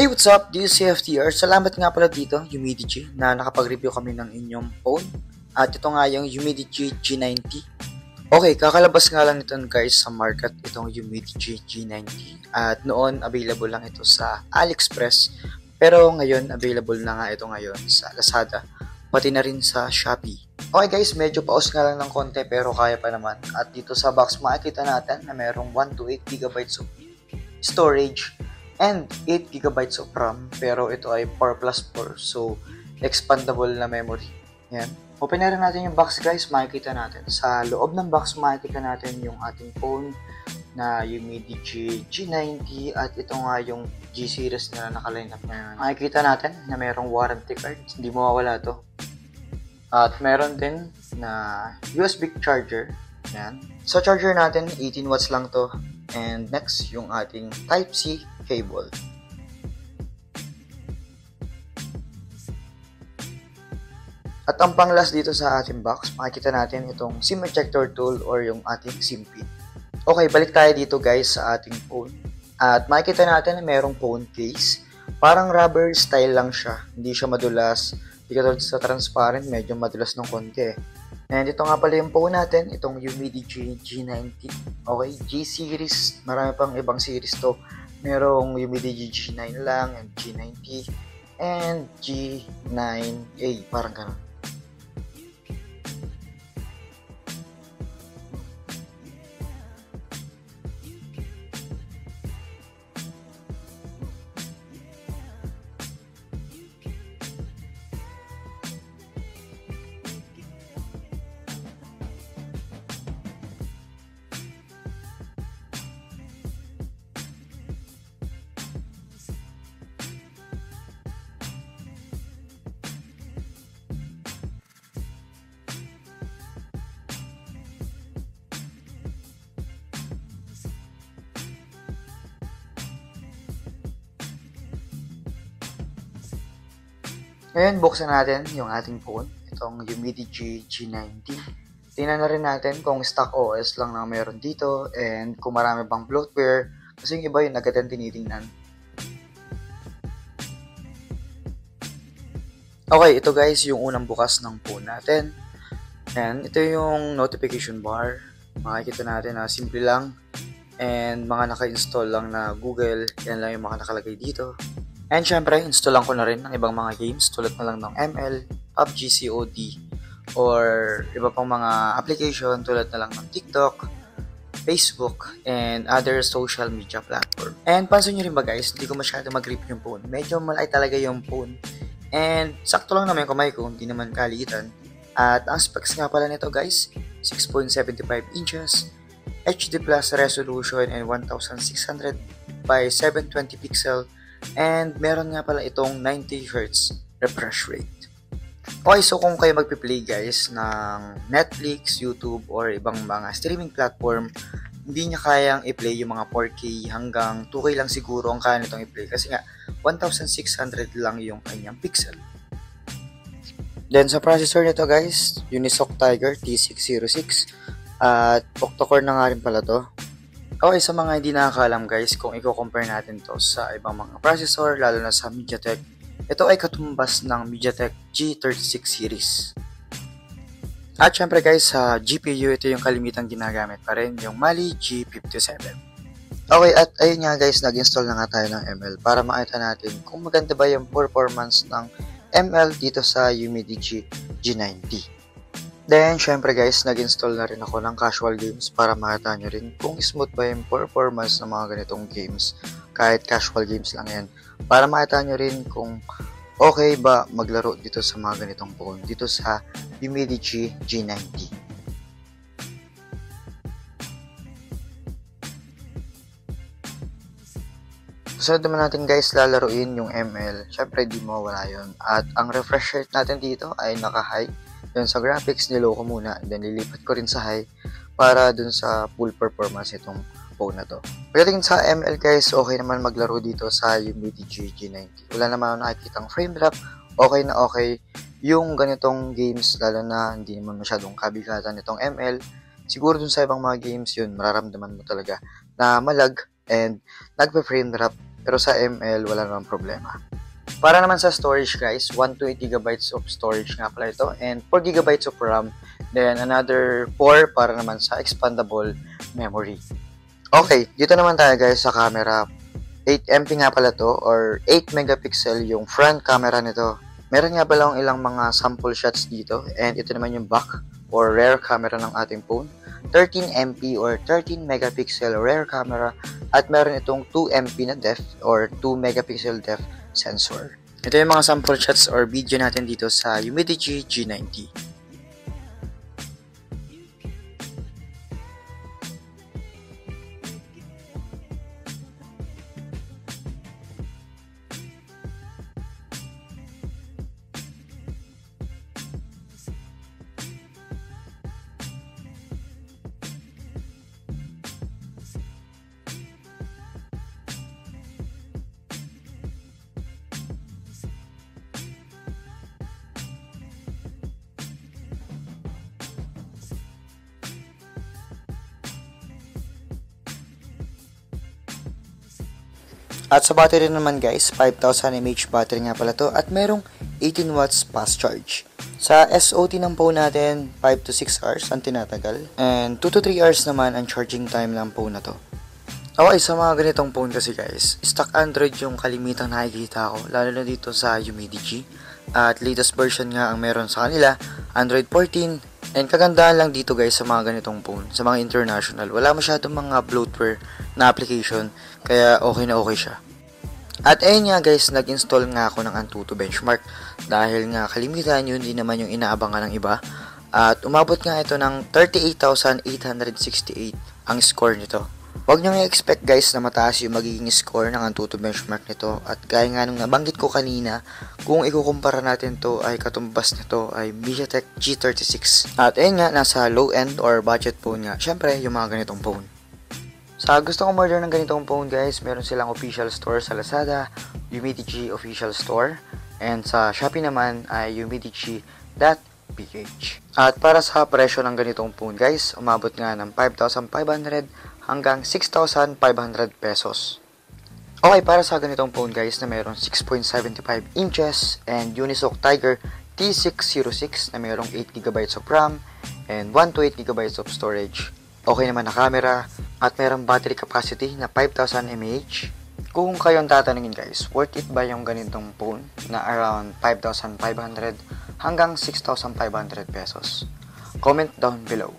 Hey, what's up? This is CFTR. Salamat nga pala dito, Humidity, na nakapag-review kami ng inyong phone. At ito nga yung Humidity G90. Okay, kakalabas nga lang nito guys sa market, itong Humidity G90. At noon, available lang ito sa AliExpress. Pero ngayon, available na nga ito ngayon sa Lazada. Pati na rin sa Shopee. Okay guys, medyo paus nga lang ng konti pero kaya pa naman. At dito sa box makikita natin na merong 1 to 8 GB of storage and 8GB of RAM, pero ito ay 4+4, so expandable na memory. Yan. Open na rin natin yung box guys, makikita natin. Sa loob ng box makikita natin yung ating phone na Humidity G90 at ito nga yung G-series na nakaline up ngayon. Makikita natin na mayroong warranty card, hindi mawawala to. At meron din na USB charger. Yan. Sa charger natin, 18 watts lang to. And next, yung ating Type-C cable. At ang pang-last dito sa ating box, makikita natin itong SIM ejector tool or yung ating SIM pin. Okay, balik tayo dito guys sa ating phone. At makikita natin na mayroong phone case. Parang rubber style lang siya. Hindi siya madulas. Hindi katulad sa transparent, medyo madulas ng konti. And ito nga pala yung phone natin, itong Humidity G90. Okay, G-series, marami pang ibang series to. Merong Humidity G9 lang, and G90, and G9A, parang ganun. Ngayon, buksan natin yung ating phone, itong Humidity G90. Tingnan na rin natin kung stock OS lang na meron dito and kung marami bang bloatware kasi yung iba yung agad ang tinitingnan. Okay, ito guys yung unang bukas ng phone natin. And ito yung notification bar. Makikita natin na simple lang and mga naka-install lang na Google, yan lang yung mga nakalagay dito. And syempre, installan ko na rin ng ibang mga games tulad na lang ng ML, PUBG, COD, or iba pang mga application tulad na lang ng TikTok, Facebook, and other social media platform. And pansin nyo rin ba guys, hindi ko masyado mag-grip yung phone. Medyo malaki talaga yung phone. And sakto lang naman yung kamay ko, hindi naman kalitan. At ang specs nga pala nito guys, 6.75 inches, HD Plus resolution and 1600 by 720 pixel. And meron nga pala itong 90Hz refresh rate. Okay, so kung kayo magpi-play guys ng Netflix, YouTube, or ibang mga streaming platform, hindi niya kayang i-play yung mga 4K hanggang 2K lang siguro ang kaya nitong i-play kasi nga 1600 lang yung kanyang pixel. Then sa processor nito guys, Unisoc Tiger T606 at octa-core na nga rin pala to. Okay, sa mga hindi nakakaalam guys, kung i-compare natin to sa ibang mga processor, lalo na sa MediaTek, ito ay katumbas ng MediaTek G36 series. At syempre guys, sa GPU, ito yung kalimitang ginagamit pa rin, yung Mali G57. Okay, at ayun nga guys, nag-install na nga tayo ng ML para makita natin kung maganda ba yung performance ng ML dito sa Humidity G90. Then, syempre guys, nag-install na rin ako ng casual games para makita nyo rin kung smooth ba yung performance ng mga ganitong games. Kahit casual games lang yan. Para makita nyo rin kung okay ba maglaro dito sa mga ganitong phone. Dito sa Humidity G90. Susunod naman natin guys, lalaruin yung ML. Syempre, di mawala yun. At ang refresh rate natin dito ay naka-high. Dun sa graphics, niloko muna. Then, lilipat ko rin sa high para dun sa full performance itong phone na to. Pagdating sa ML guys, okay naman maglaro dito sa Humidity G90. Wala naman ako nakikitang frame drop. Okay na okay yung ganitong games, lalo na hindi naman masyadong kabigatan itong ML. Siguro dun sa ibang mga games yun, mararamdaman mo talaga na malag and nagpa-frame drop Pero sa ML, wala namang problema. Para naman sa storage guys, 128GB of storage nga pala ito and 4GB of RAM. Then another 4 para naman sa expandable memory. Okay, dito naman tayo guys sa camera. 8MP nga pala to or 8 megapixel yung front camera nito. Meron nga pala ilang mga sample shots dito and ito naman yung back or rear camera ng ating phone. 13MP or 13 megapixel rear camera at meron itong 2MP na depth or 2 megapixel depth sensor. Ito yung mga sample shots or video natin dito sa Umidigi G90. At sa battery naman guys, 5,000 mAh battery nga pala to at merong 18 watts fast charge. Sa SOT ng phone natin, 5 to 6 hours ang tinatagal. And 2 to 3 hours naman ang charging time ng phone na to. Okay, sa mga ganitong phone kasi guys, stock Android yung kalimitang nakikita ko, lalo na dito sa Umidigi. At latest version nga ang meron sa kanila, Android 14. And kagandahan lang dito guys sa mga ganitong phone, sa mga international, wala masyadong mga bloatware na application, kaya okay na okay siya. At ayun nga guys, nag-install nga ako ng Antutu Benchmark dahil nga kalimitan yun din naman yung inaabangan ng iba. At umabot nga ito ng 38,868 ang score nito. Huwag nyo i-expect guys na mataas yung magiging score ng Antutu Benchmark nito. At gaya nga nung nabanggit ko kanina, kung ikukumpara natin to ay katumbas nito ay MediaTek G36. At ayun nga, nasa low end or budget phone nga, syempre yung mga ganitong phone. Sa gusto kong order ng ganitong phone guys, meron silang official store sa Lazada, Umidigi official store, and sa Shopee naman ay umidigi.ph. At para sa presyo ng ganitong phone guys, umabot nga ng 5,500 hanggang 6,500 pesos. Okay, para sa ganitong phone guys na meron 6.75 inches and Unisoc Tiger T606 na merong 8GB of RAM and 128GB of storage. Okay naman na camera at merong battery capacity na 5,000 mAh. Kung kayong tatanungin guys, worth it ba yung ganitong phone na around 5,500 hanggang 6,500 pesos? Comment down below.